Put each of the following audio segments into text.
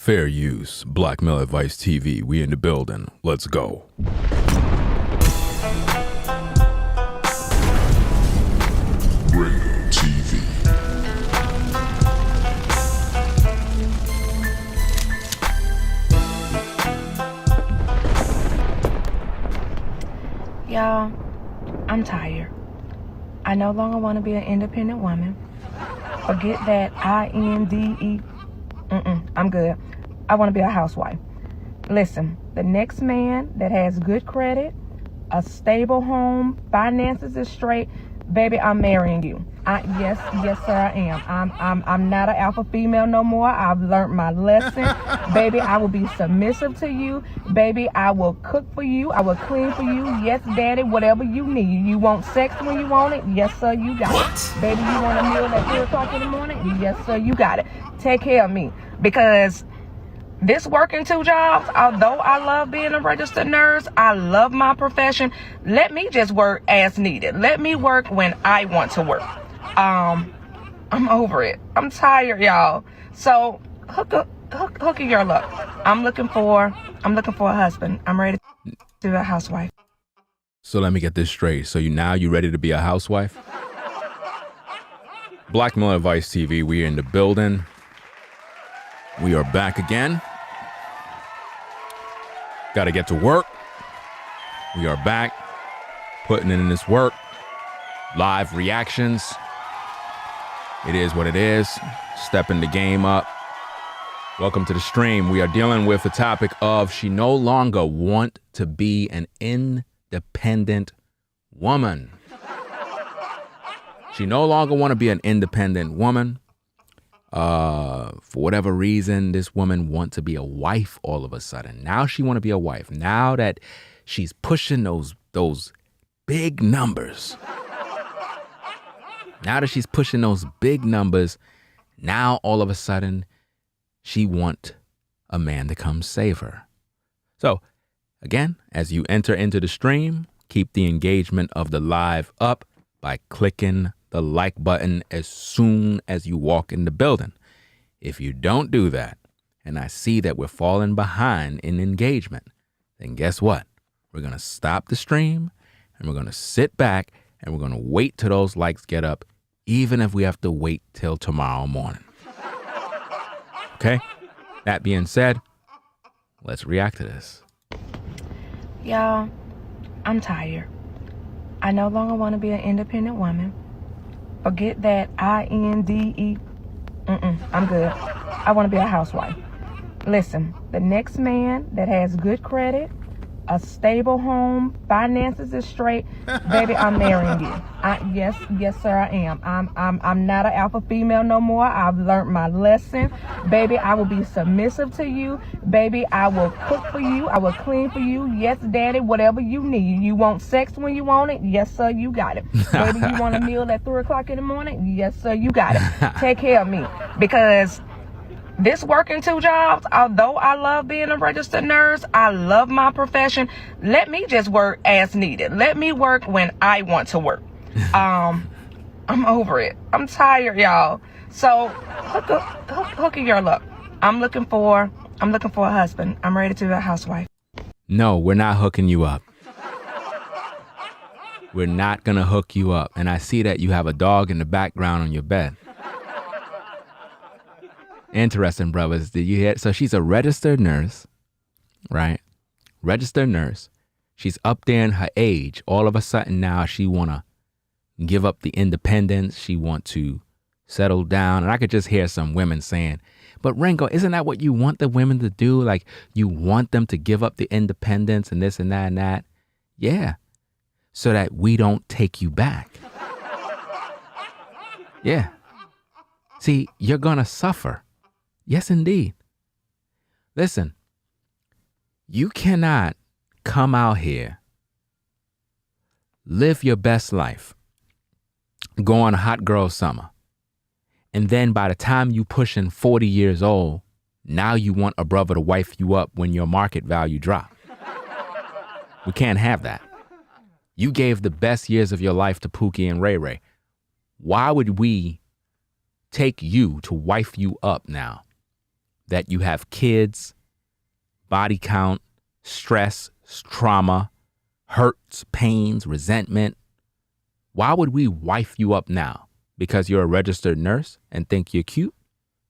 Fair use. Blackmail Advice TV. We in the building. Let's go. Ringo TV. Y'all, I'm tired. I no longer want to be an independent woman. Forget that I-N-D-E. I'm good. I want to be a housewife. Listen, the next man that has good credit, a stable home, finances is straight, baby, I'm marrying you. Yes, sir, I am. I'm not an alpha female no more. I've learned my lesson. Baby, I will be submissive to you. Baby, I will cook for you. I will clean for you. Yes, daddy, whatever you need. You want sex when you want it? Yes, sir, you got it. Baby, you want a meal at 3 o'clock in the morning? Yes, sir, you got it. Take care of me. Because this working 2 jobs, although I love being a registered nurse, I love my profession. Let me just work as needed. Let me work when I want to work. I'm over it. I'm tired, y'all. So hook a girl up. I'm looking for a husband. I'm ready to be a housewife. So let me get this straight. So you ready to be a housewife? Blackmail Advice TV. We are in the building. We are back again. Got to get to work. We are back, putting in this work. Live reactions. It is what it is. Stepping the game up. Welcome to the stream. We are dealing with the topic of she no longer want to be an independent woman. She no longer want to be an independent woman. For whatever reason, this woman want to be a wife all of a sudden. Now she want to be a wife. Now that she's pushing those big numbers. Now that she's pushing those big numbers, now all of a sudden she want a man to come save her. So again, as you enter into the stream, keep the engagement of the live up by clicking the like button as soon as you walk in the building. If you don't do that, and I see that we're falling behind in engagement, then guess what? We're going to stop the stream and we're going to sit back and we're going to wait till those likes get up, even if we have to wait till tomorrow morning. Okay? That being said, let's react to this. Y'all, I'm tired. I no longer want to be an independent woman. Forget that I-N-D-E. I'm good. I want to be a housewife. Listen, the next man that has good credit, a stable home, finances is straight, baby, I'm marrying you. Yes, sir, I am. I'm not an alpha female no more. I've learned my lesson. Baby, I will be submissive to you. Baby, I will cook for you. I will clean for you. Yes, daddy, whatever you need. You want sex when you want it? Yes, sir, you got it. Baby, you want a meal at 3 o'clock in the morning? Yes, sir, you got it. Take care of me. Because this working 2 jobs, although I love being a registered nurse, I love my profession. Let me just work as needed. Let me work when I want to work. I'm over it. I'm tired, y'all. So hook a girl up. I'm looking for a husband. I'm ready to be a housewife. No, we're not hooking you up. We're not going to hook you up. And I see that you have a dog in the background on your bed. Interesting, brothers. Did you hear? So she's a registered nurse, right? Registered nurse. She's up there in her age. All of a sudden now she want to give up the independence. She want to settle down. And I could just hear some women saying, but Ringo, isn't that what you want the women to do? Like you want them to give up the independence and this and that and that. Yeah. So that we don't take you back. Yeah. See, you're going to suffer. Yes, indeed. Listen, you cannot come out here, live your best life, go on a hot girl summer, and then by the time you pushing 40 years old, now you want a brother to wife you up when your market value drop. We can't have that. You gave the best years of your life to Pookie and Ray Ray. Why would we take you to wife you up now that you have kids, body count, stress, trauma, hurts, pains, resentment. Why would we wife you up now? Because you're a registered nurse and think you're cute?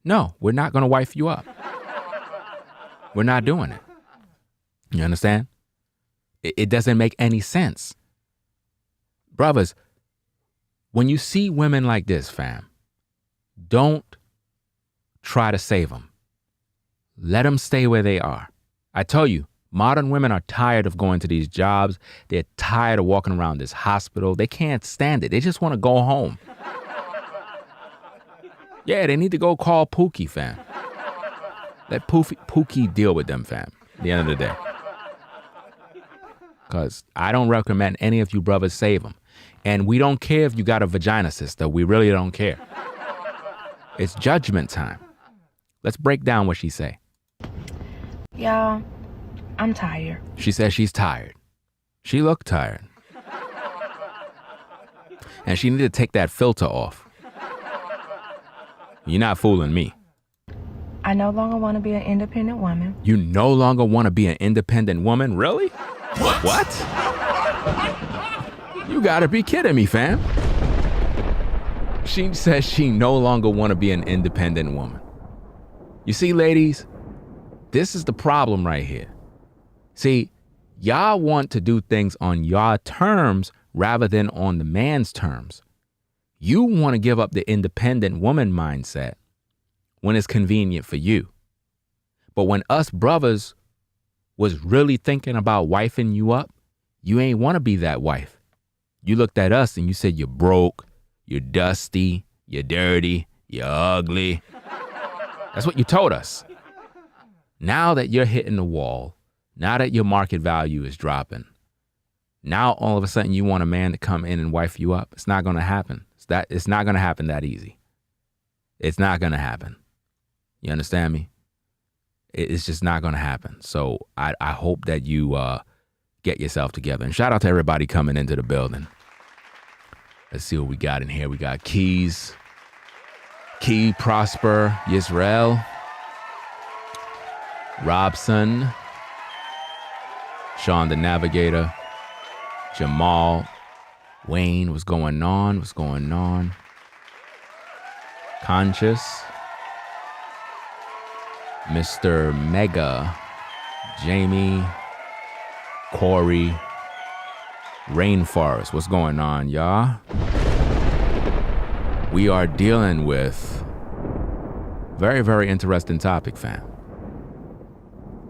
No, we're not going to wife you up. We're not doing it. You understand? It doesn't make any sense. Brothers, when you see women like this, fam, don't try to save them. Let them stay where they are. I tell you, modern women are tired of going to these jobs. They're tired of walking around this hospital. They can't stand it. They just want to go home. Yeah, they need to go call Pookie, fam. Let Pookie deal with them, fam, at the end of the day. Because I don't recommend any of you brothers save them. And we don't care if you got a vagina, sister. We really don't care. It's judgment time. Let's break down what she say. Y'all, I'm tired. She says she's tired. She looked tired. And she needed to take that filter off. You're not fooling me. I no longer want to be an independent woman. You no longer want to be an independent woman? Really? What? You gotta be kidding me, fam. She says she no longer want to be an independent woman. You see, ladies, this is the problem right here. See, y'all want to do things on your terms rather than on the man's terms. You want to give up the independent woman mindset when it's convenient for you. But when us brothers was really thinking about wifing you up, you ain't want to be that wife. You looked at us and you said you're broke, you're dusty, you're dirty, you're ugly. That's what you told us. Now that you're hitting the wall, now that your market value is dropping, now all of a sudden you want a man to come in and wife you up. It's not going to happen. It's not going to happen that easy. It's not going to happen. You understand me? It's just not going to happen. So I hope that you get yourself together. And shout out to everybody coming into the building. Let's see what we got in here. We got Keys, Key, Prosper, Yisrael, Robson, Sean the Navigator, Jamal, Wayne, what's going on? What's going on? Conscious, Mr. Mega, Jamie, Corey, Rainforest, what's going on, y'all? We are dealing with very, very interesting topic, fam.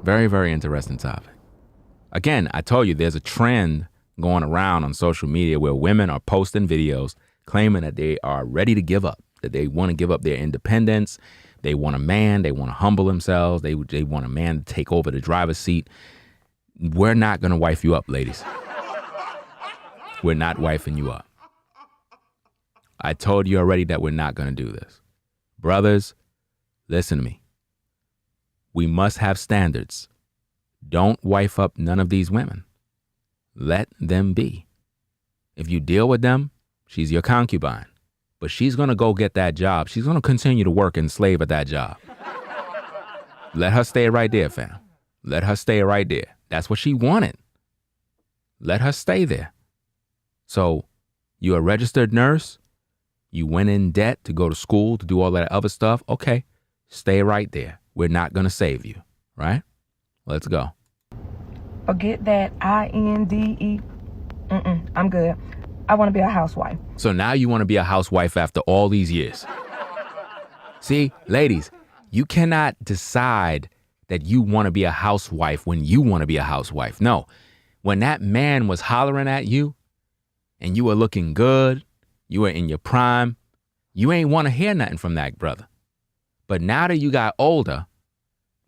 Very, very interesting topic. Again, I told you there's a trend going around on social media where women are posting videos claiming that they are ready to give up, that they want to give up their independence. They want a man. They want to humble themselves. They want a man to take over the driver's seat. We're not going to wife you up, ladies. We're not wifing you up. I told you already that we're not going to do this. Brothers, listen to me. We must have standards. Don't wife up none of these women. Let them be. If you deal with them, she's your concubine. But she's going to go get that job. She's going to continue to work and slave at that job. Let her stay right there, fam. Let her stay right there. That's what she wanted. Let her stay there. So you're a registered nurse. You went in debt to go to school, to do all that other stuff. Okay, stay right there. We're not going to save you, right? Let's go. Forget that INDE. I'm good. I want to be a housewife. So now you want to be a housewife after all these years. See, ladies, you cannot decide that you want to be a housewife when you want to be a housewife. No, when that man was hollering at you and you were looking good, you were in your prime, you ain't want to hear nothing from that brother. But now that you got older,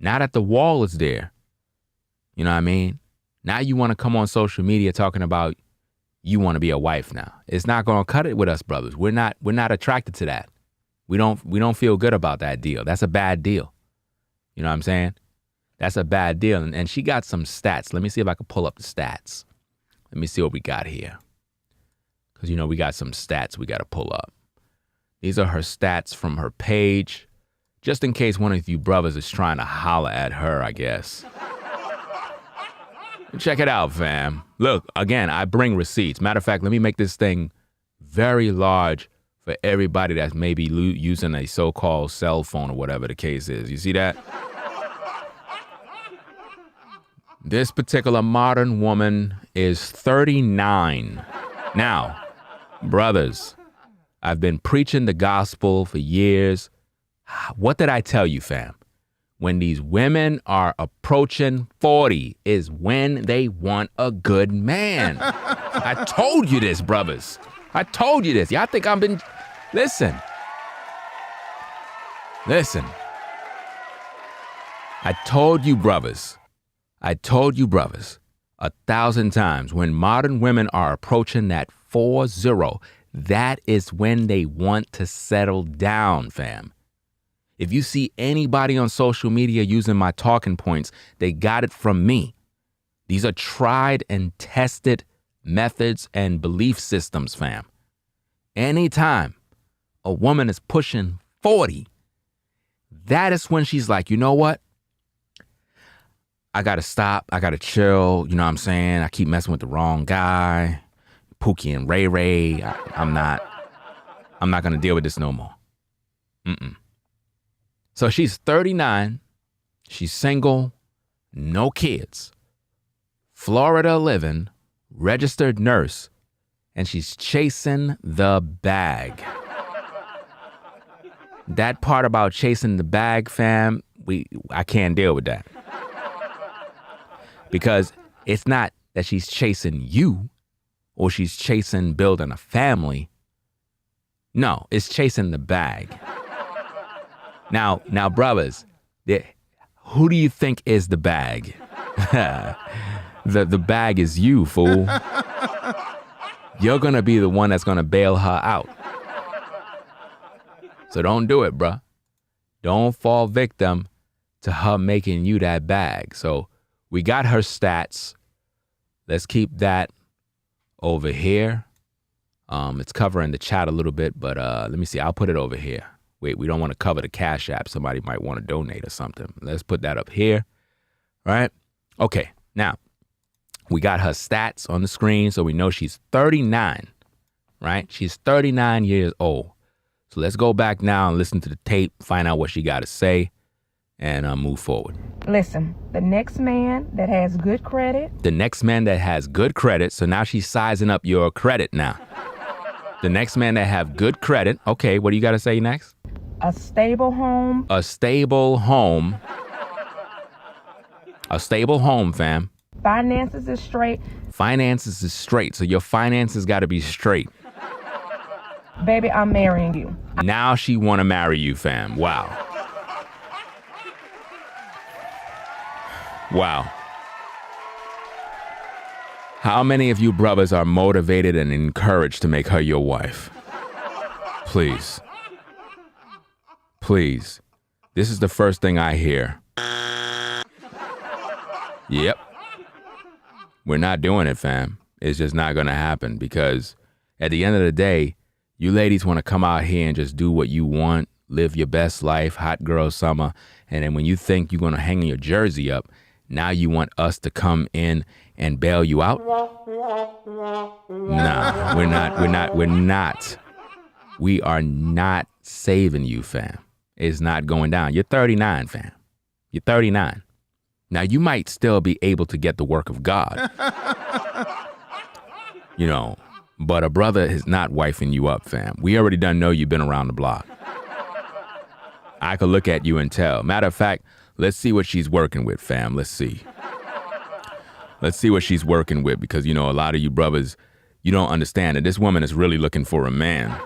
now that the wall is there, you know what I mean? Now you want to come on social media talking about you want to be a wife now. It's not going to cut it with us, brothers. We're not attracted to that. We don't feel good about that deal. That's a bad deal. You know what I'm saying? That's a bad deal. And she got some stats. Let me see if I can pull up the stats. Let me see what we got here. Because, we got some stats we got to pull up. These are her stats from her page. Just in case one of you brothers is trying to holler at her, I guess. Check it out, fam. Look, again, I bring receipts. Matter of fact, let me make this thing very large for everybody that's maybe using a so-called cell phone or whatever the case is. You see that? This particular modern woman is 39. Now, brothers, I've been preaching the gospel for years. What did I tell you, fam? When these women are approaching 40 is when they want a good man. I told you this, brothers. I told you this. Y'all think I've been... Listen. I told you, brothers. 1,000 times. When modern women are approaching that 40, that is when they want to settle down, fam. If you see anybody on social media using my talking points, they got it from me. These are tried and tested methods and belief systems, fam. Anytime a woman is pushing 40, that is when she's like, you know what? I got to stop. I got to chill. You know what I'm saying? I keep messing with the wrong guy. Pookie and Ray Ray. I'm not going to deal with this no more. So she's 39. She's single. No kids. Florida living. Registered nurse. And she's chasing the bag. That part about chasing the bag, fam, I can't deal with that. Because it's not that she's chasing you or she's chasing building a family. No, it's chasing the bag. Now, brothers, who do you think is the bag? The bag is you, fool. You're going to be the one that's going to bail her out. So don't do it, bruh. Don't fall victim to her making you that bag. So we got her stats. Let's keep that over here. It's covering the chat a little bit, but let me see. I'll put it over here. Wait, we don't want to cover the Cash App. Somebody might want to donate or something. Let's put that up here. Right? Okay. Now, we got her stats on the screen, so we know she's 39. Right? She's 39 years old. So let's go back now and listen to the tape, find out what she got to say, and move forward. Listen, the next man that has good credit. So now she's sizing up your credit now. The next man that have good credit. Okay, what do you got to say next? A stable home. A stable home, fam. Finances is straight. So your finances got to be straight. Baby, I'm marrying you. Now she want to marry you, fam. Wow. How many of you brothers are motivated and encouraged to make her your wife? Please. This is the first thing I hear. Yep. We're not doing it, fam. It's just not going to happen because at the end of the day, you ladies want to come out here and just do what you want, live your best life, hot girl summer. And then when you think you're going to hang your jersey up, now you want us to come in and bail you out? Nah, we're not. We are not saving you, fam. It's not going down. You're 39, fam. You're 39. Now, you might still be able to get the work of God. You know, but a brother is not wifing you up, fam. We already done know you've been around the block. I could look at you and tell. Matter of fact, let's see what she's working with, fam. Let's see what she's working with because, you know, a lot of you brothers, you don't understand that this woman is really looking for a man.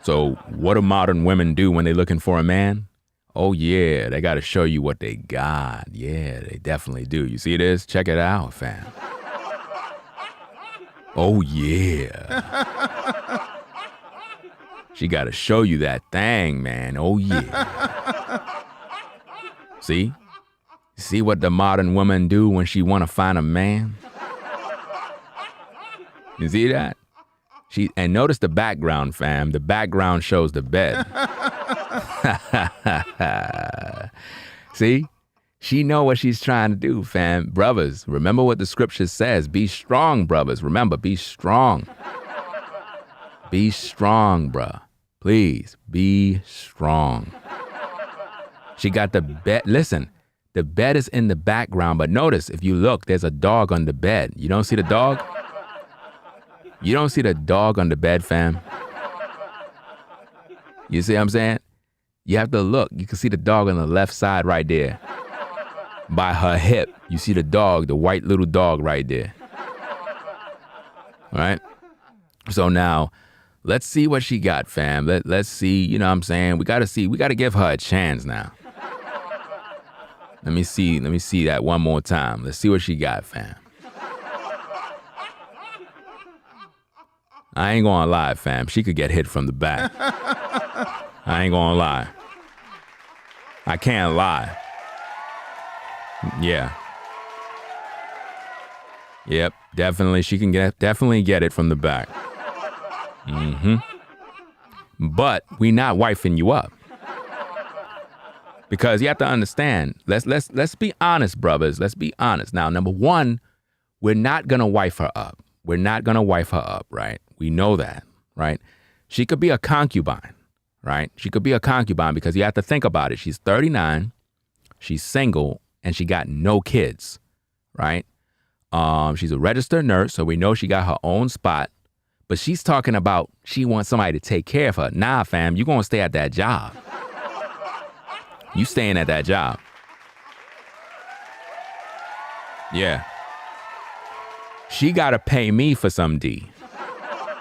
So what do modern women do when they're looking for a man? Oh, yeah, they got to show you what they got. Yeah, they definitely do. You see this? Check it out, fam. Oh, yeah. She got to show you that thing, man. Oh, yeah. See? See what the modern woman do when she want to find a man? You see that? And notice the background, fam. The background shows the bed. See? She know what she's trying to do, fam. Brothers, remember what the scripture says. Be strong, brothers. Remember, be strong. Be strong, bruh. Please, be strong. She got the bed. Listen, the bed is in the background, but notice, if you look, there's a dog on the bed. You don't see the dog? You don't see the dog on the bed, fam. You see what I'm saying? You have to look. You can see the dog on the left side right there. By her hip, you see the dog, the white little dog right there. All right? So now, let's see what she got, fam. Let's see, you know what I'm saying? We got to give her a chance now. Let me see that one more time. Let's see what she got, fam. I ain't gonna lie, fam. She could get hit from the back. I ain't gonna lie. I can't lie. Yeah. Yep, definitely. She can definitely get it from the back. But we not wifing you up. Because you have to understand, let's be honest, brothers. Let's be honest. Now, number one, we're not gonna wife her up. We're not gonna wife her up, right? We know that, right? She could be a concubine, right? She could be a concubine because you have to think about it. She's 39, she's single, and she got no kids, right? She's a registered nurse, so we know she got her own spot. But she's talking about she wants somebody to take care of her. Nah, fam, you gonna stay at that job. You staying at that job. Yeah. She gotta pay me for some D.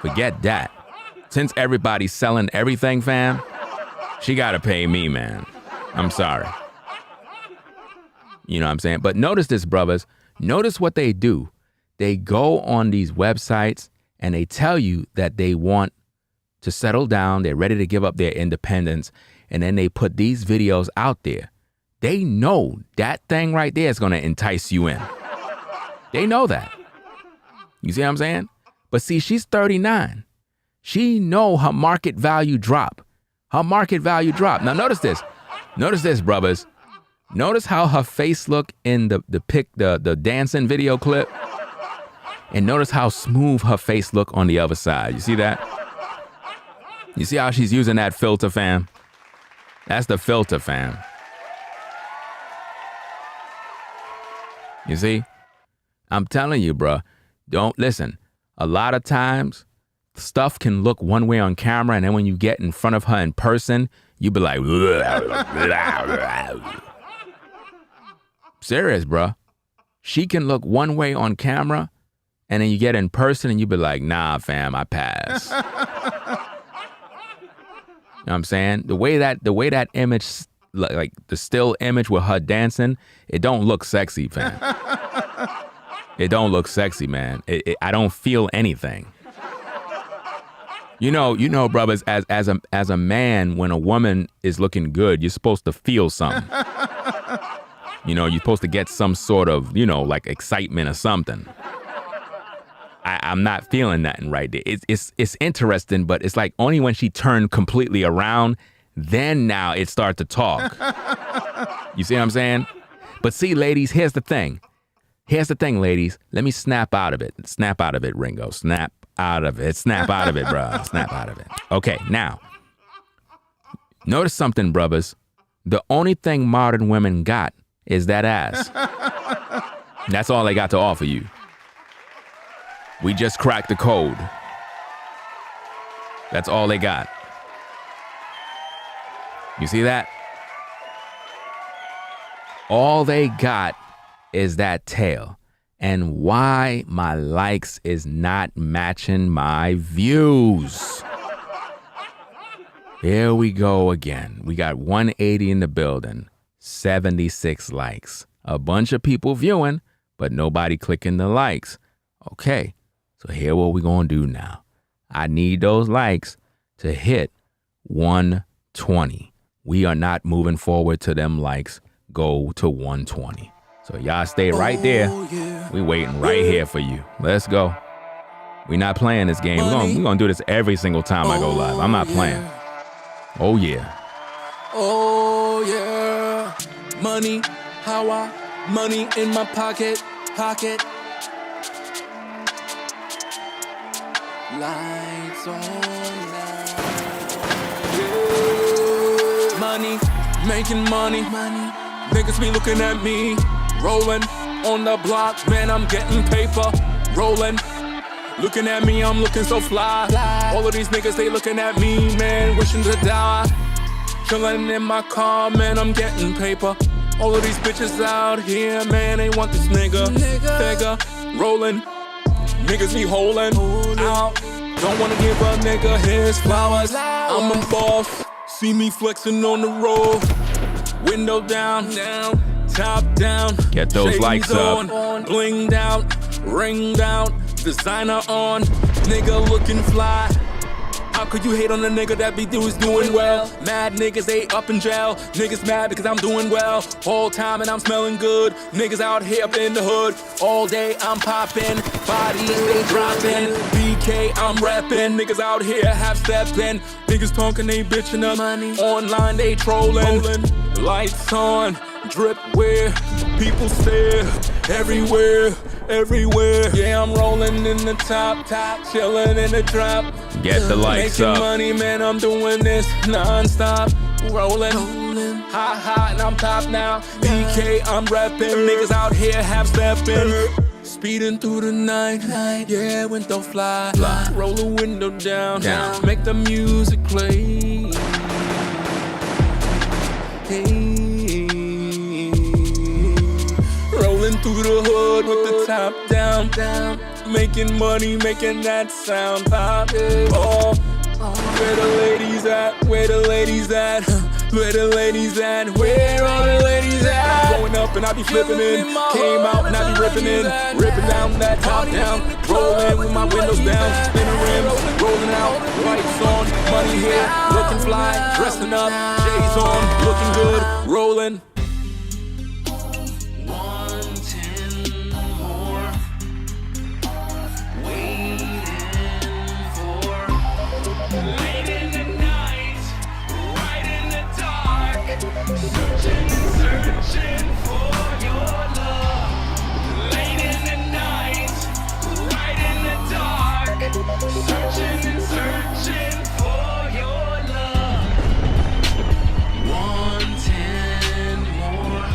Forget that. Since everybody's selling everything, fam, she gotta pay me, man. I'm sorry. You know what I'm saying? But notice this, brothers. Notice what they do. They go on these websites and they tell you that they want to settle down. They're ready to give up their independence. And then they put these videos out there. They know that thing right there is going to entice you in. They know that. You see what I'm saying? But see, she's 39. She know her market value drop. Her market value drop. Now notice this. Notice this, brothers. Notice how her face look in the dancing video clip. And notice how smooth her face look on the other side. You see that? You see how she's using that filter, fam? That's the filter, fam. You see? I'm telling you, bruh. Don't listen. A lot of times, stuff can look one way on camera, and then when you get in front of her in person, you be like, serious, bruh. She can look one way on camera, and then you get in person, and you be like, nah, fam, I pass. You know what I'm saying? The way that image, like the still image with her dancing, it don't look sexy, fam. It don't look sexy, man. I don't feel anything. You know, brothers, as a man, when a woman is looking good, you're supposed to feel something. You know, you're supposed to get some sort of, like excitement or something. I'm not feeling nothing right there. It's interesting, but it's like only when she turned completely around, then now it started to talk. You see what I'm saying? But see, ladies, here's the thing. Here's the thing, ladies. Let me snap out of it. Snap out of it, Ringo. Snap out of it. Snap out of it, bro. Snap out of it. Okay, now, notice something, brothers. The only thing modern women got is that ass. That's all they got to offer you. We just cracked the code. That's all they got. You see that? All they got is that tail. And why my likes is not matching my views. Here we go again. We got 180 in the building, 76 likes. A bunch of people viewing, but nobody clicking the likes. Okay, so here what we gonna do now. I need those likes to hit 120. We are not moving forward to them likes go to 120. So y'all stay right there. We waiting right here for you. Let's go. We not playing this game. We're gonna do this every single time I go live. I'm not playing. Oh yeah. Oh yeah, money, money in my pocket. Lights on now. Yeah. Money, making money. Niggas be looking at me, rolling on the block, man, I'm getting paper, rolling. Looking at me, I'm looking so fly. All of these niggas, they looking at me, man, wishing to die. Chilling in my car, man, I'm getting paper. All of these bitches out here, man, they want this nigga. Figure, rolling. Niggas be holding out. Don't wanna give a nigga his flowers. I'm a boss. See me flexing on the road. Window down, top down. Get those likes up. Blinged out, ringed out. Designer on, nigga looking fly. How could you hate on a nigga that be doing well? Mad niggas, they up in jail. Niggas mad because I'm doing well. Whole time and I'm smelling good. Niggas out here up in the hood. All day I'm popping. Bodies they dropping. BK I'm rapping. Niggas out here half stepping. Niggas talking, they bitching up. Money. Online they trolling. Lights on, drip where people stare. Everywhere. Yeah, I'm rolling in the top, chilling in the drop. Get the lights up. Making money, man, I'm doing this non-stop. Rolling, hot, and I'm top now. BK, I'm repping. Niggas out here half stepping. Speeding through the night, yeah, window fly. Roll the window down. Make the music play. Hey. Rolling through the hood with the top down. Making money, making that sound pop. Oh, where the ladies at? Where the ladies at? Where the ladies at? Where all the ladies at? Going up and I be flipping in. Came out and I be ripping in. Ripping down that top down. Rolling with my windows down. Spinning rims, rolling out. Lights on, money here. Looking fly, dressing up. J's on, looking good. Rolling. Late in the night, right in the dark, searching for your love. Late in the night, right in the dark, searching for your love. Wanting more.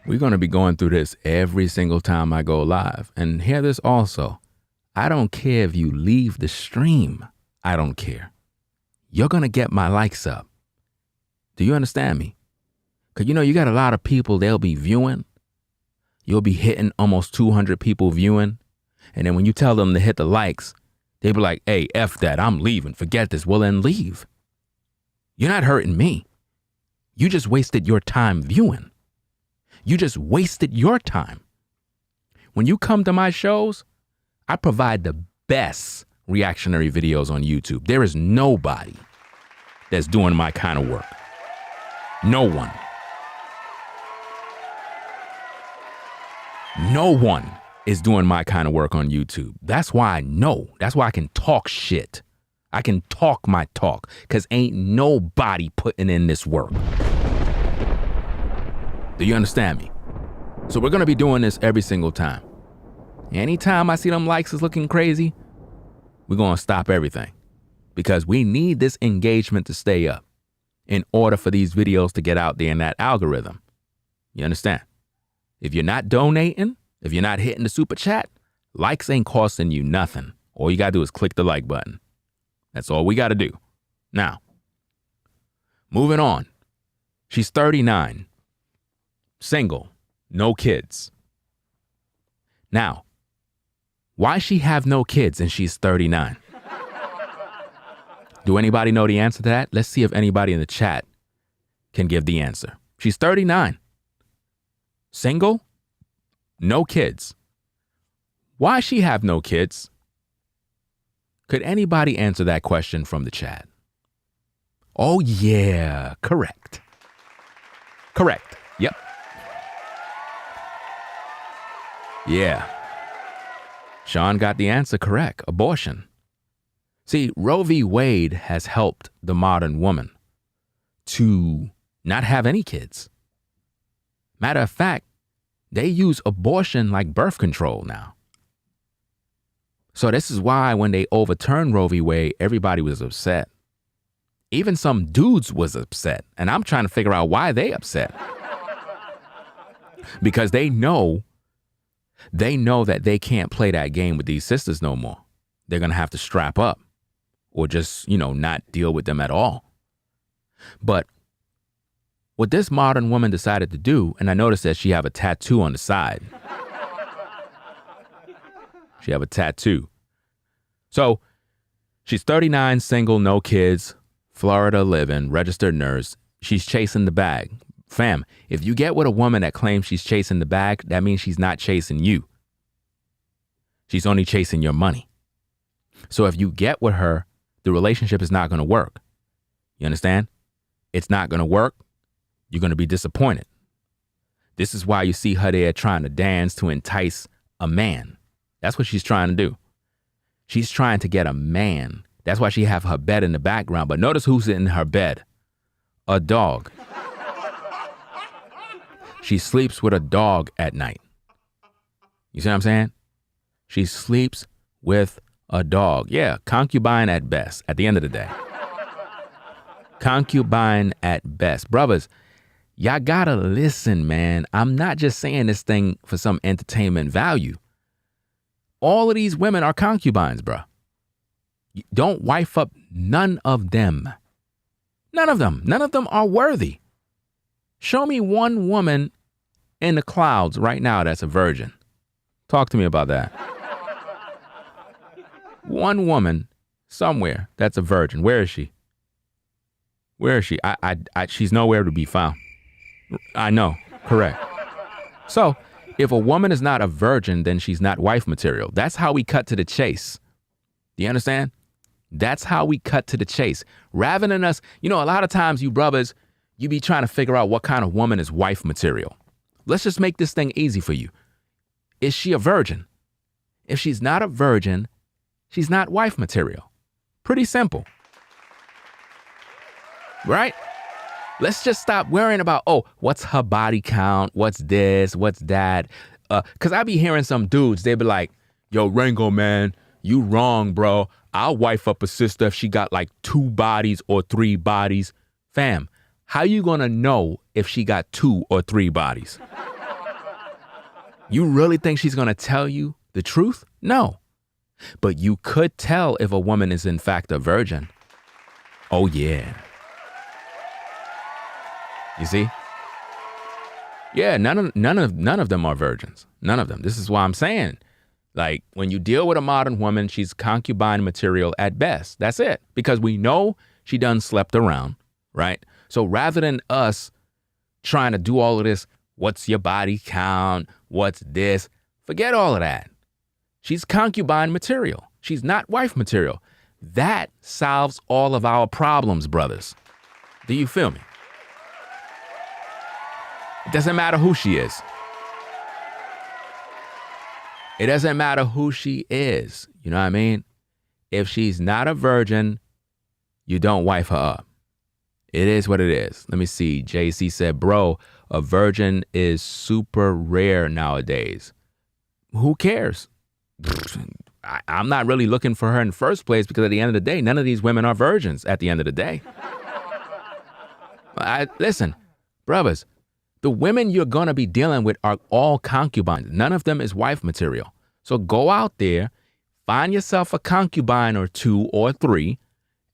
We're going to be going through this every single time I go live. And hear this also. I don't care if you leave the stream. I don't care. You're going to get my likes up. Do you understand me? Because, you got a lot of people, they'll be viewing. You'll be hitting almost 200 people viewing. And then when you tell them to hit the likes, they be like, hey, F that, I'm leaving. Forget this. Well, then leave. You're not hurting me. You just wasted your time viewing. You just wasted your time. When you come to my shows, I provide the best reactionary videos on YouTube. There is nobody that's doing my kind of work. No one. No one is doing my kind of work on YouTube. That's why I know. That's why I can talk shit. I can talk my talk because ain't nobody putting in this work. Do you understand me? So we're going to be doing this every single time. Anytime I see them likes is looking crazy, we're going to stop everything because we need this engagement to stay up in order for these videos to get out there in that algorithm. You understand? If you're not donating, if you're not hitting the super chat, likes ain't costing you nothing. All you got to do is click the like button. That's all we got to do. Now, moving on. She's 39. Single, no kids. Now, why she have no kids and she's 39? Do anybody know the answer to that? Let's see if anybody in the chat can give the answer. She's 39. Single, no kids. Why she have no kids? Could anybody answer that question from the chat? Oh yeah, correct. Correct. Yep. Yeah. Sean got the answer correct. Abortion. See, Roe v. Wade has helped the modern woman to not have any kids. Matter of fact, they use abortion like birth control now. So this is why when they overturned Roe v. Wade, everybody was upset. Even some dudes was upset. And I'm trying to figure out why they upset. Because they know that they can't play that game with these sisters no more. They're going to have to strap up or just, not deal with them at all. But what this modern woman decided to do, and I noticed that she have a tattoo on the side. She have a tattoo. So she's 39, single, no kids, Florida living, registered nurse. She's chasing the bag. Fam, if you get with a woman that claims she's chasing the bag, that means she's not chasing you. She's only chasing your money. So if you get with her, the relationship is not going to work. You understand? It's not going to work. You're going to be disappointed. This is why you see her there trying to dance to entice a man. That's what she's trying to do. She's trying to get a man. That's why she have her bed in the background. But notice who's in her bed. A dog. She sleeps with a dog at night. You see what I'm saying? She sleeps with a dog. Yeah, concubine at best, at the end of the day. Concubine at best. Brothers, y'all gotta listen, man. I'm not just saying this thing for some entertainment value. All of these women are concubines, bruh. Don't wife up none of them. None of them. None of them are worthy. Show me one woman in the clouds right now that's a virgin. Talk to me about that. One woman somewhere that's a virgin. Where is she? Where is she? She's nowhere to be found. I know. Correct. So, if a woman is not a virgin, then she's not wife material. That's how we cut to the chase. Do you understand? That's how we cut to the chase. Rather than us, a lot of times you brothers, you be trying to figure out what kind of woman is wife material. Let's just make this thing easy for you. Is she a virgin? If she's not a virgin, she's not wife material. Pretty simple. Right? Let's just stop worrying about, what's her body count? What's this? What's that? Because I be hearing some dudes, they be like, yo, Rango, man, you wrong, bro. I'll wife up a sister if she got like 2 bodies or 3 bodies. Fam, how you gonna know if she got 2 or 3 bodies? You really think she's gonna tell you the truth? No. But you could tell if a woman is in fact a virgin. Oh, yeah. You see? Yeah, none of them are virgins. None of them. This is why I'm saying, like, when you deal with a modern woman, she's concubine material at best. That's it. Because we know she done slept around, right? So rather than us trying to do all of this, what's your body count? What's this? Forget all of that. She's concubine material. She's not wife material. That solves all of our problems, brothers. Do you feel me? It doesn't matter who she is. It doesn't matter who she is. You know what I mean? If she's not a virgin, you don't wife her up. It is what it is. Let me see. JC said, bro, a virgin is super rare nowadays. Who cares? I'm not really looking for her in the first place because at the end of the day, none of these women are virgins at the end of the day. Listen, brothers, the women you're going to be dealing with are all concubines. None of them is wife material. So go out there, find yourself a concubine or 2 or 3,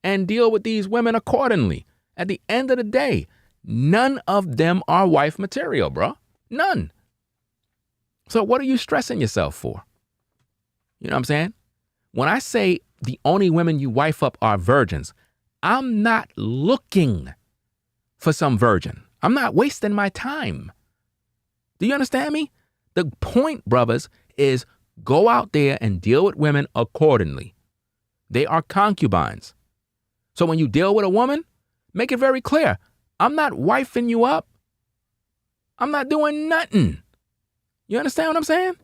and deal with these women accordingly. At the end of the day, none of them are wife material, bro. None. So what are you stressing yourself for? You know what I'm saying? When I say the only women you wife up are virgins, I'm not looking for some virgin. I'm not wasting my time. Do you understand me? The point, brothers, is go out there and deal with women accordingly. They are concubines. So when you deal with a woman, make it very clear. I'm not wifing you up. I'm not doing nothing. You understand what I'm saying?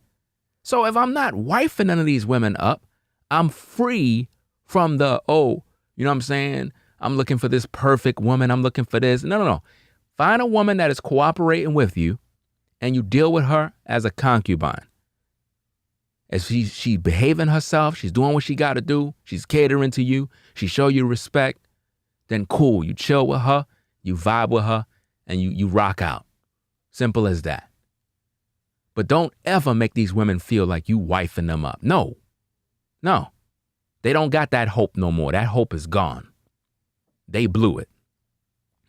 So if I'm not wifing none of these women up, I'm free from the, you know what I'm saying? I'm looking for this perfect woman. I'm looking for this. No. Find a woman that is cooperating with you and you deal with her as a concubine. As she's behaving herself, she's doing what she got to do, she's catering to you, she show you respect, then cool, you chill with her, you vibe with her, and you rock out. Simple as that. But don't ever make these women feel like you wifing them up. No. They don't got that hope no more. That hope is gone. They blew it.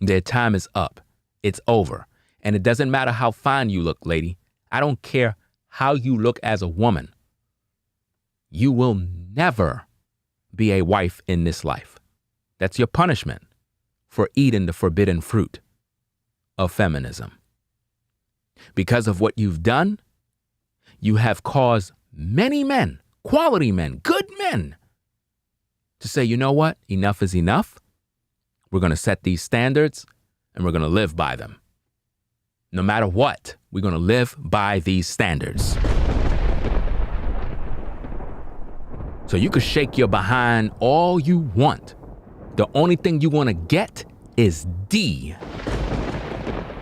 Their time is up. It's over. And it doesn't matter how fine you look, lady. I don't care how you look as a woman. You will never be a wife in this life. That's your punishment for eating the forbidden fruit of feminism. Because of what you've done, you have caused many men, quality men, good men, to say, you know what? Enough is enough. We're going to set these standards and we're going to live by them. No matter what, we're going to live by these standards. So you could shake your behind all you want. The only thing you want to get is D.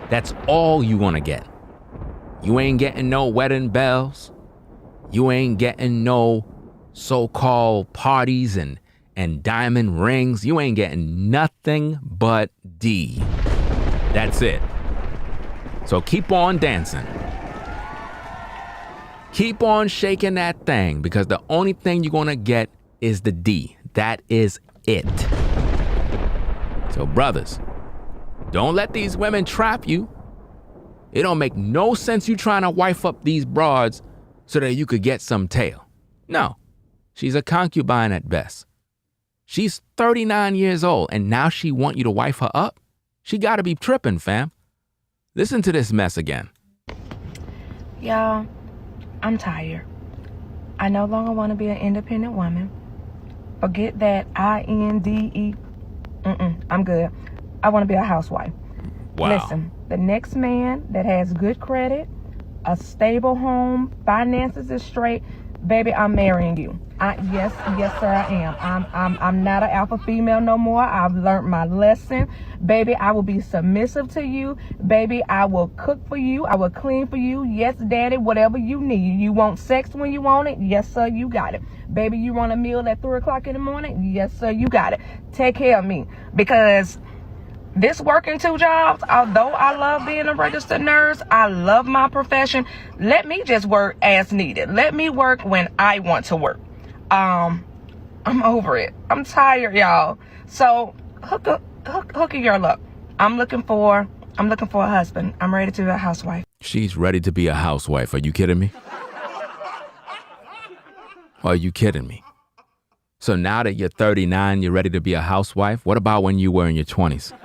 That's all you want to get. You ain't getting no wedding bells. You ain't getting no so-called parties and diamond rings. You ain't getting nothing but D. That's it. So keep on dancing. Keep on shaking that thing because the only thing you're going to get is the D. That is it. So brothers, don't let these women trap you. It don't make no sense you trying to wife up these broads so that you could get some tail. No, she's a concubine at best. She's 39 years old and now she want you to wife her up? She gotta be tripping, fam. Listen to this mess again. Y'all, I'm tired. I no longer want to be an independent woman. Forget that INDE. I'm good. I want to be a housewife. Wow. Listen, the next man that has good credit, a stable home, finances is straight, baby, I'm marrying you. Yes, sir, I am. I'm not an alpha female no more. I've learned my lesson. Baby, I will be submissive to you. Baby, I will cook for you. I will clean for you. Yes, daddy, whatever you need. You want sex when you want it? Yes, sir, you got it. Baby, you want a meal at 3 o'clock in the morning? Yes, sir, you got it. Take care of me. Because this working 2 jobs, although I love being a registered nurse, I love my profession. Let me just work as needed. Let me work when I want to work. I'm over it. I'm tired, y'all. So hook a girl up. I'm looking for a husband. I'm ready to be a housewife. She's ready to be a housewife. Are you kidding me? Are you kidding me? So now that you're 39, you're ready to be a housewife? What about when you were in your 20s?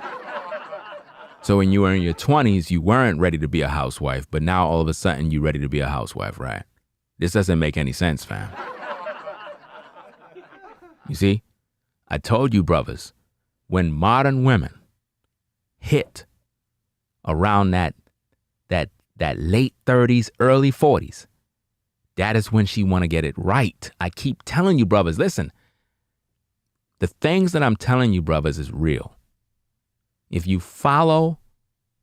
So when you were in your 20s, you weren't ready to be a housewife, but now all of a sudden you're ready to be a housewife, right? This doesn't make any sense, fam. You see, I told you, brothers, when modern women hit around that late 30s, early 40s, that is when she want to get it right. I keep telling you, brothers, listen, the things that I'm telling you, brothers, is real. If you follow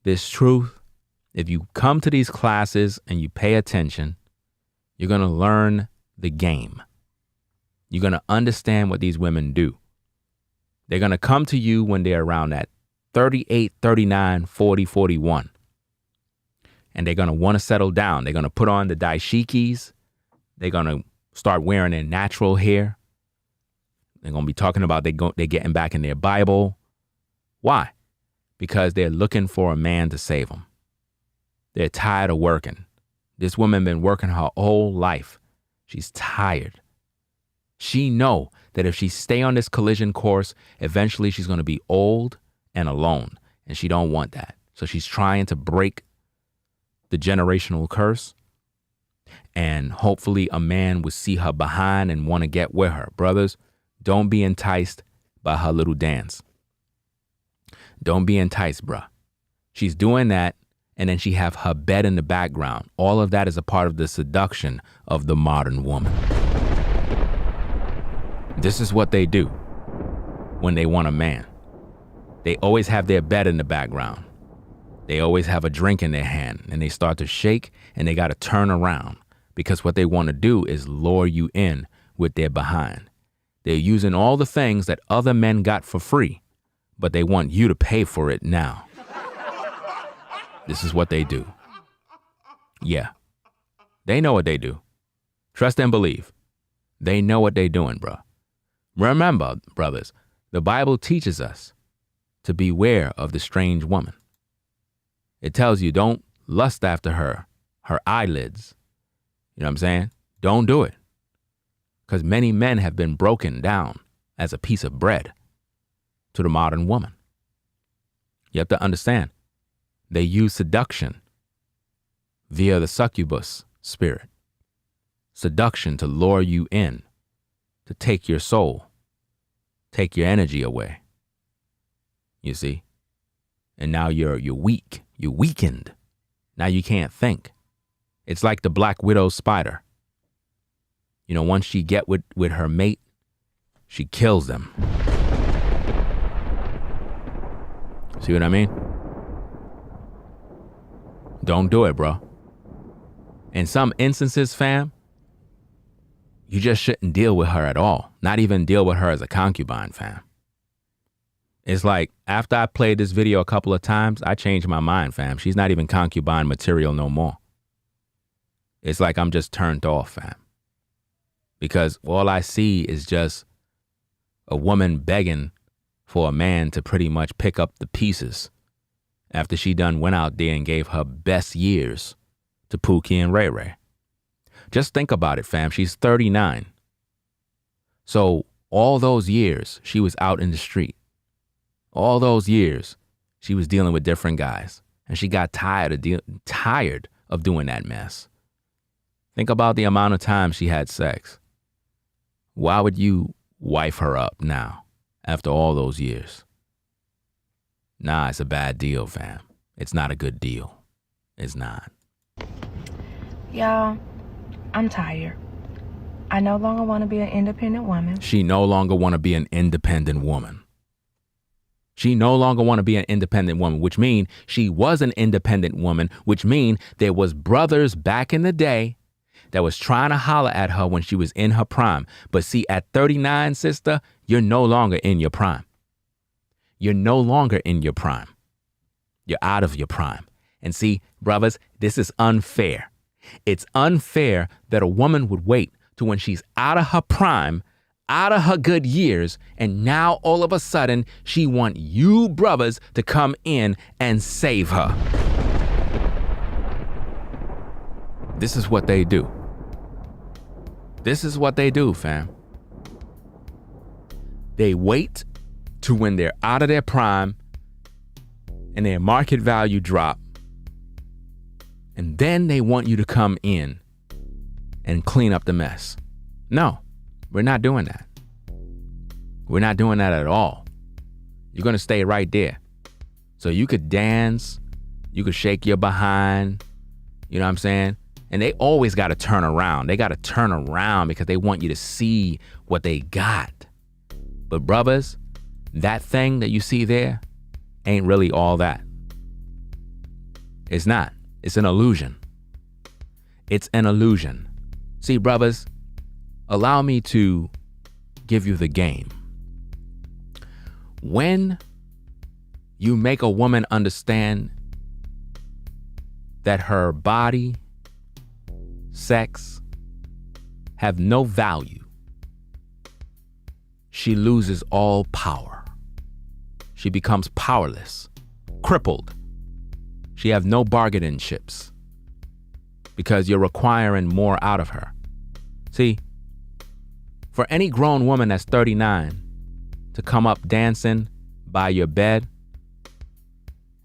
this truth, if you come to these classes and you pay attention, you're going to learn the game. You're going to understand what these women do. They're going to come to you when they're around that 38, 39, 40, 41. And they're going to want to settle down. They're going to put on the dashikis. They're going to start wearing their natural hair. They're going to be talking about they're getting back in their Bible. Why? Because they're looking for a man to save them. They're tired of working. This woman been working her whole life. She's tired. She know that if she stay on this collision course, eventually she's going to be old and alone, and she don't want that. So she's trying to break the generational curse, and hopefully a man will see her behind and want to get with her. Brothers, don't be enticed by her little dance. Don't be enticed, bruh. She's doing that, and then she have her bed in the background. All of that is a part of the seduction of the modern woman. This is what they do when they want a man. They always have their bed in the background. They always have a drink in their hand, and they start to shake, and they got to turn around, because what they want to do is lure you in with their behind. They're using all the things that other men got for free, but they want you to pay for it now. This is what they do. Yeah. They know what they do. Trust and believe. They know what they're doing, bro. Remember, brothers, the Bible teaches us to beware of the strange woman. It tells you don't lust after her eyelids. You know what I'm saying? Don't do it. Because many men have been broken down as a piece of bread to the modern woman. You have to understand, they use seduction via the succubus spirit. Seduction to lure you in, to take your soul, take your energy away. You see? And now you're weak. You're weakened. Now you can't think. It's like the black widow spider. You know, once she get with her mate, she kills them. See what I mean? Don't do it, bro. In some instances, fam, you just shouldn't deal with her at all. Not even deal with her as a concubine, fam. It's like, after I played this video a couple of times, I changed my mind, fam. She's not even concubine material no more. It's like I'm just turned off, fam. Because all I see is just a woman begging for a man to pretty much pick up the pieces after she done went out there and gave her best years to Pookie and Ray Ray. Just think about it, fam. She's 39. So all those years she was out in the street. All those years she was dealing with different guys. And she got tired of doing that mess. Think about the amount of time she had sex. Why would you wife her up now after all those years? Nah, it's a bad deal, fam. It's not a good deal. It's not. Y'all, I'm tired. I no longer want to be an independent woman. She no longer want to be an independent woman. She no longer want to be an independent woman, which mean she was an independent woman, which mean there was brothers back in the day that was trying to holler at her when she was in her prime. But see, at 39, sister, you're no longer in your prime. You're no longer in your prime. You're out of your prime. And see, brothers, this is unfair. It's unfair that a woman would wait to when she's out of her prime, out of her good years, and now all of a sudden she want you brothers to come in and save her. This is what they do. This is what they do, fam. They wait to when they're out of their prime and their market value drop. And then they want you to come in and clean up the mess. No, we're not doing that. We're not doing that at all. You're going to stay right there. So you could dance, you could shake your behind, you know what I'm saying? And they always got to turn around. They got to turn around because they want you to see what they got. But brothers, that thing that you see there ain't really all that. It's not. It's an illusion. It's an illusion. See, brothers, allow me to give you the game. When you make a woman understand that her body, sex have no value, she loses all power. She becomes powerless, crippled. She have no bargaining chips because you're requiring more out of her. See, for any grown woman that's 39 to come up dancing by your bed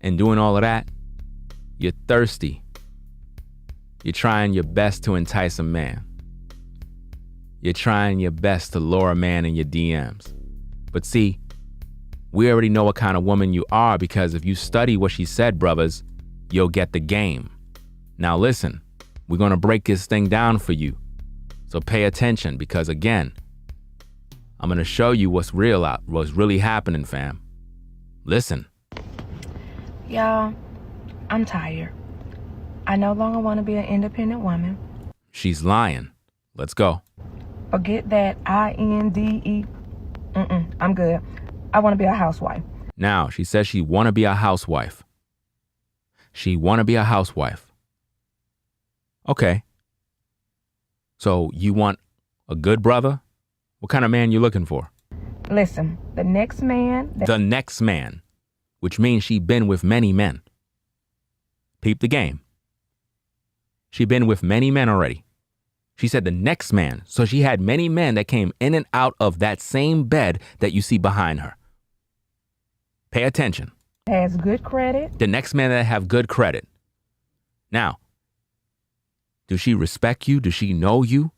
and doing all of that, you're thirsty. You're trying your best to entice a man. You're trying your best to lure a man in your DMs. But see, we already know what kind of woman you are because if you study what she said, brothers, you'll get the game. Now listen, we're going to break this thing down for you. So pay attention because again, I'm going to show you what's really happening, fam. Listen. Y'all, I'm tired. I no longer want to be an independent woman. She's lying. Let's go. Forget that INDE. I'm good. I want to be a housewife. Now, she says she want to be a housewife. She want to be a housewife. Okay. So you want a good brother? What kind of man you looking for? Listen, the next man... The next man, which means she been with many men. Peep the game. She been with many men already. She said the next man. So she had many men that came in and out of that same bed that you see behind her. Pay attention. Has good credit. The next man that have good credit. Now, does she respect you? Does she know you?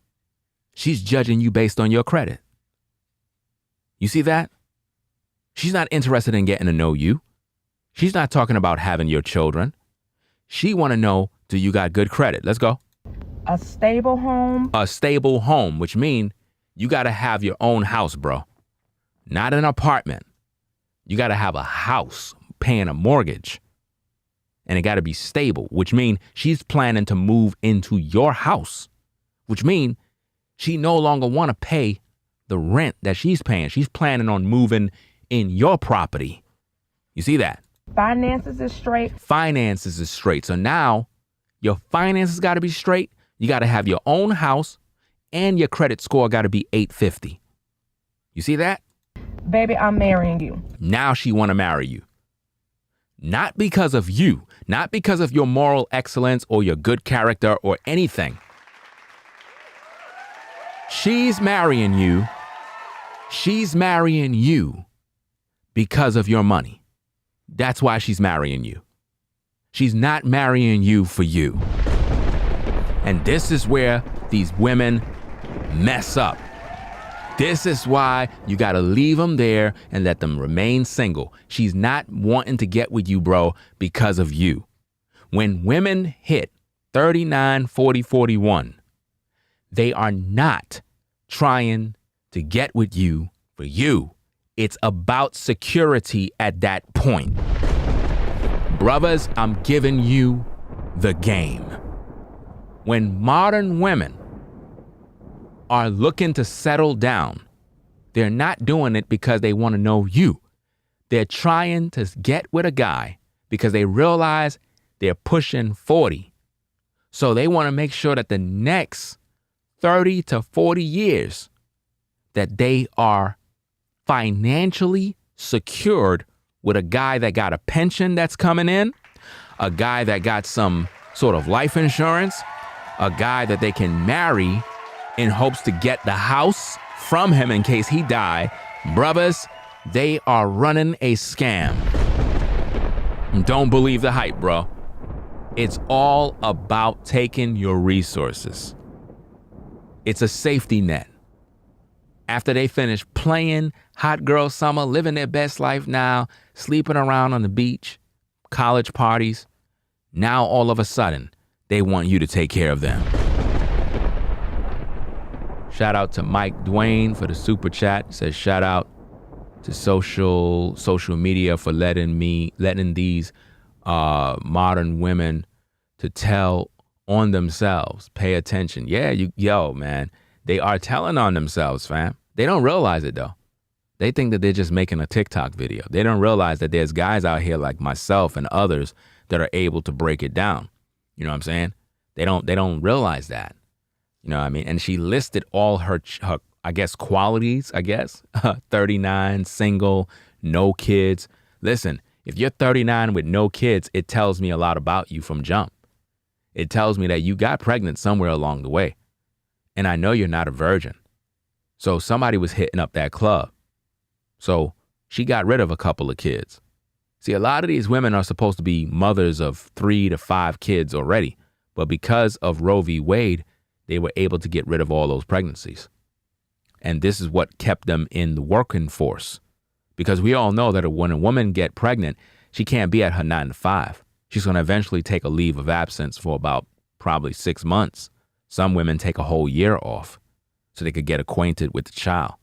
She's judging you based on your credit. You see that? She's not interested in getting to know you. She's not talking about having your children. She want to know, do you got good credit? Let's go. A stable home. A stable home, which means you got to have your own house, bro. Not an apartment. You got to have a house paying a mortgage. And it got to be stable, which means she's planning to move into your house, which means she no longer want to pay the rent that she's paying. She's planning on moving in your property. You see that? Finances is straight. Finances is straight. So now your finances got to be straight. You got to have your own house and your credit score got to be 850. You see that? Baby, I'm marrying you. Now she want to marry you. Not because of you, not because of your moral excellence or your good character or anything. She's marrying you. She's marrying you because of your money. That's why she's marrying you. She's not marrying you for you. And this is where these women mess up. This is why you got to leave them there and let them remain single. She's not wanting to get with you, bro, because of you. When women hit 39, 40, 41, they are not trying to get with you for you. It's about security at that point. Brothers, I'm giving you the game. When modern women are looking to settle down, they're not doing it because they want to know you. They're trying to get with a guy because they realize they're pushing 40. So they want to make sure that the next 30 to 40 years that they are financially secured with a guy that got a pension that's coming in, a guy that got some sort of life insurance, a guy that they can marry in hopes to get the house from him in case he die. Brothers, they are running a scam. Don't believe the hype, bro. It's all about taking your resources. It's a safety net. After they finish playing hot girl summer, living their best life now, sleeping around on the beach, college parties, now all of a sudden, they want you to take care of them. Shout out to Mike Dwayne for the super chat. Says shout out to social media for letting these modern women to tell on themselves. Pay attention. Yeah, man. They are telling on themselves, fam. They don't realize it though. They think that they're just making a TikTok video. They don't realize that there's guys out here like myself and others that are able to break it down. You know what I'm saying? They don't realize that. You know what I mean? And she listed all her I guess, qualities, 39, single, no kids. Listen, if you're 39 with no kids, it tells me a lot about you from jump. It tells me that you got pregnant somewhere along the way. And I know you're not a virgin. So somebody was hitting up that club. So she got rid of a couple of kids. See, a lot of these women are supposed to be mothers of 3 to 5 kids already. But because of Roe v. Wade, they were able to get rid of all those pregnancies. And this is what kept them in the working force. Because we all know that when a woman get pregnant, she can't be at her 9 to 5. She's going to eventually take a leave of absence for about probably 6 months. Some women take a whole year off so they could get acquainted with the child.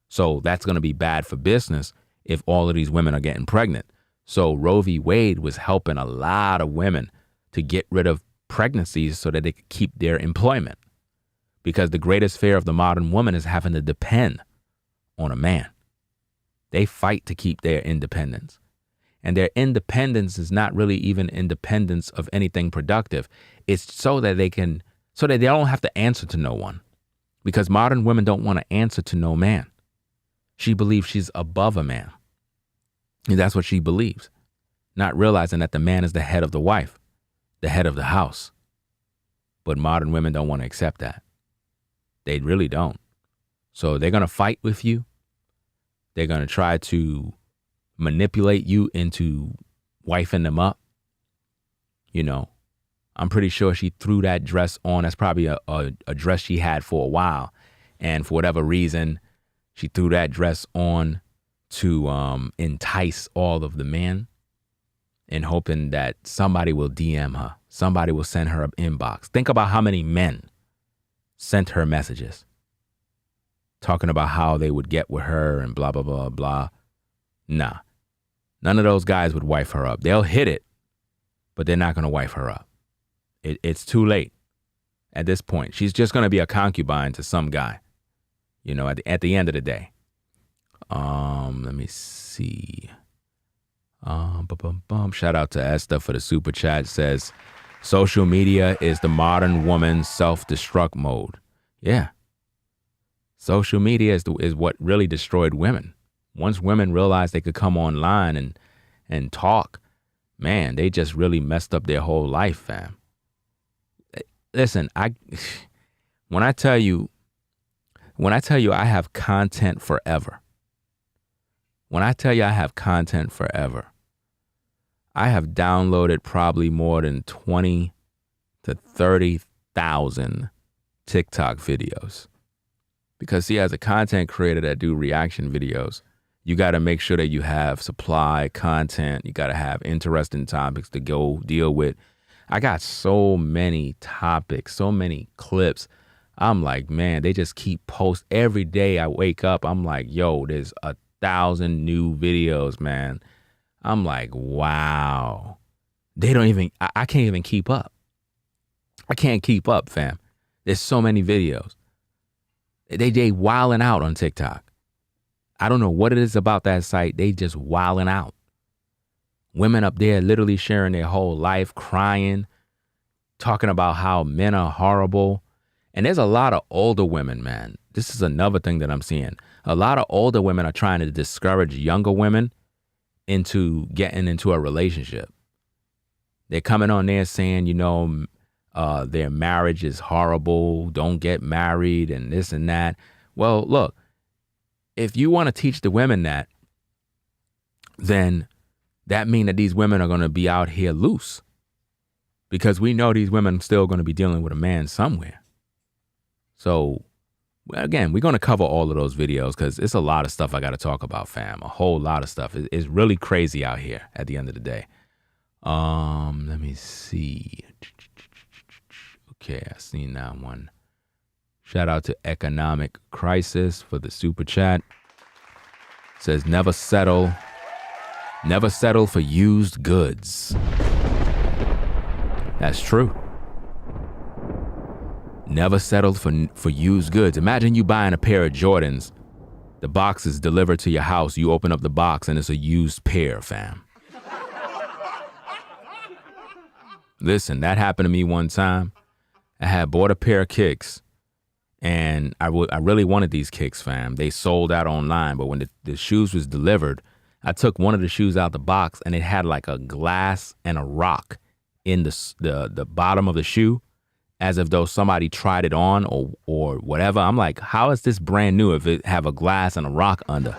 So that's going to be bad for business if all of these women are getting pregnant. So Roe v. Wade was helping a lot of women to get rid of pregnancies so that they could keep their employment. Because the greatest fear of the modern woman is having to depend on a man. They fight to keep their independence. And their independence is not really even independence of anything productive. It's so that they don't have to answer to no one. Because modern women don't want to answer to no man. She believes she's above a man. And that's what she believes. Not realizing that the man is the head of the wife, the head of the house. But modern women don't want to accept that. They really don't. So they're going to fight with you. They're going to try to manipulate you into wifing them up. You know, I'm pretty sure she threw that dress on. That's probably a dress she had for a while. And for whatever reason, she threw that dress on to entice all of the men and hoping that somebody will DM her. Somebody will send her an inbox. Think about how many men sent her messages talking about how they would get with her and blah, blah, blah, blah. Nah, none of those guys would wife her up. They'll hit it, but they're not going to wife her up. It's too late at this point. She's just going to be a concubine to some guy, you know, at the end of the day. Let me see. Shout out to Esther for the super chat. Says, social media is the modern woman's self-destruct mode. Yeah. Social media is what really destroyed women. Once women realized they could come online and talk, man, they just really messed up their whole life, fam. Listen, when I tell you I have content forever. When I tell you I have content forever, I have downloaded probably more than 20 to 30,000 TikTok videos. Because see, as a content creator that do reaction videos, you got to make sure that you have supply content. You got to have interesting topics to go deal with. I got so many topics, so many clips. I'm like, man, they just keep post every day. I wake up, I'm like, yo, there's 1,000 new videos, man. I'm like, wow. They don't even, I can't even keep up. I can't keep up, fam. There's so many videos. They wilding out on TikTok. I don't know what it is about that site. They just wilding out. Women up there literally sharing their whole life, crying, talking about how men are horrible. And there's a lot of older women, man. This is another thing that I'm seeing. A lot of older women are trying to discourage younger women into getting into a relationship. They're coming on there saying, you know, their marriage is horrible. Don't get married and this and that. Well, look, if you want to teach the women that, then that means that these women are going to be out here loose, because we know these women still going to be dealing with a man somewhere. So again, we're going to cover all of those videos because it's a lot of stuff I got to talk about, fam. A whole lot of stuff. It's really crazy out here at the end of the day. Let me see. Okay, I seen that one. Shout out to Economic Crisis for the super chat. Says, never settle for used goods. That's true. Never settled for used goods. Imagine you buying a pair of Jordans. The box is delivered to your house. You open up the box and it's a used pair, fam. Listen, that happened to me one time. I had bought a pair of kicks, and I really wanted these kicks, fam. They sold out online, but when the shoes was delivered, I took one of the shoes out the box, and it had like a glass and a rock in the bottom of the shoe, as if though somebody tried it on or whatever. I'm like, how is this brand new if it have a glass and a rock under?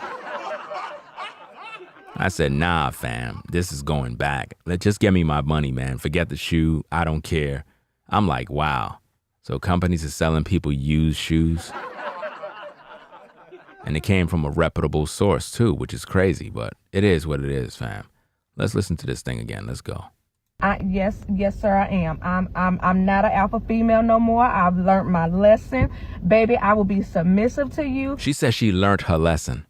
I said, nah, fam, this is going back. Just get me my money, man. Forget the shoe. I don't care. I'm like, wow. So companies are selling people used shoes. And it came from a reputable source too, which is crazy, but it is what it is, fam. Let's listen to this thing again. Let's go. Yes, sir, I am. I'm not an alpha female no more. I've learned my lesson. Baby, I will be submissive to you. She says she learned her lesson.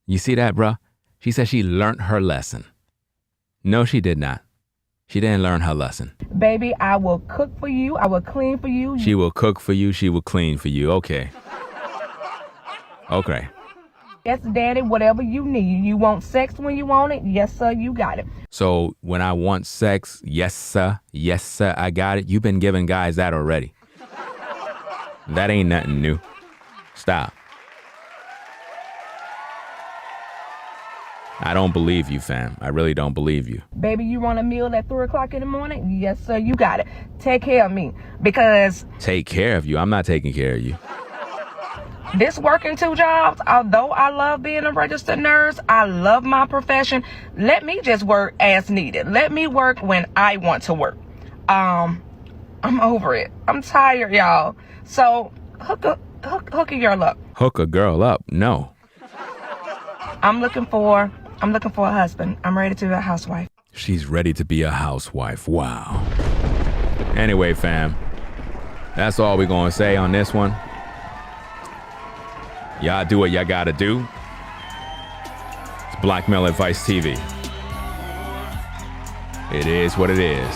You see that, bruh? She said she learned her lesson. No, she did not. She didn't learn her lesson. Baby, I will cook for you. I will clean for you. She will cook for you. She will clean for you. Okay. Okay. Yes, daddy, whatever you need. You want sex when you want it? Yes, sir, you got it. So when I want sex, yes, sir, I got it. You've been giving guys that already. That ain't nothing new. Stop. I don't believe you, fam. I really don't believe you. Baby, you want a meal at 3 o'clock in the morning? Yes, sir, you got it. Take care of me because... Take care of you? I'm not taking care of you. This working 2 jobs, although I love being a registered nurse, I love my profession. Let me just work as needed. Let me work when I want to work. I'm over it. I'm tired, y'all. So hook a girl up. Hook a girl up? No. I'm looking for a husband. I'm ready to be a housewife. She's ready to be a housewife. Wow. Anyway, fam, that's all we're gonna say on this one. Y'all do what y'all gotta do. It's Blackmail Advice TV. It is what it is.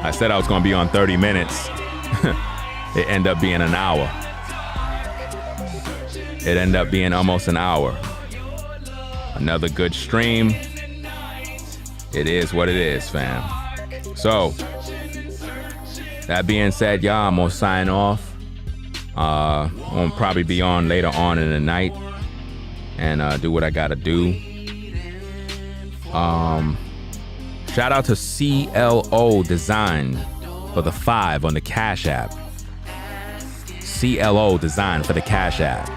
I said I was gonna be on 30 minutes. It ended up being an hour. It ended up being almost an hour. Another good stream. It is what it is, fam. So, that being said, y'all, I'm gonna sign off. I'll probably be on later on in the night and do what I gotta do. Shout out to CLO Design for the 5 on the Cash App. CLO Design for the Cash App.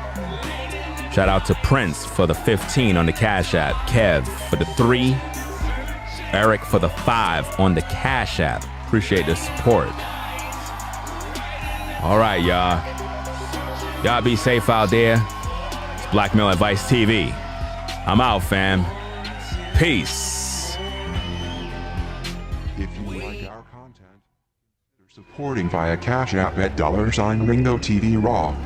Shout out to Prince for the 15 on the Cash App. Kev for the 3. Eric for the 5 on the Cash App. Appreciate the support. All right, y'all. Y'all be safe out there. It's Blackmail Advice TV. I'm out, fam. Peace. If you like our content, you're supporting via Cash App at $ Ringo TV Raw.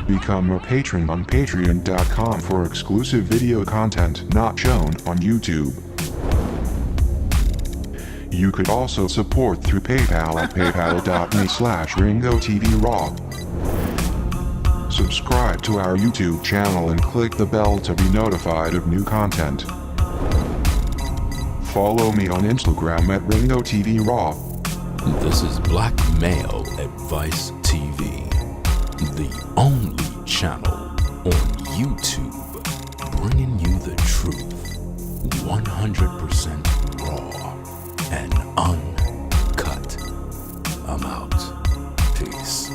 Become a patron on patreon.com for exclusive video content not shown on YouTube. You could also support through PayPal at paypal.me/Ringo TV Raw. Subscribe to our YouTube channel and click the bell to be notified of new content. Follow me on Instagram at Ringo TV Raw. This is Blackmail Advice TV, the only channel on YouTube bringing you the truth 100% raw and uncut. I'm out. Peace.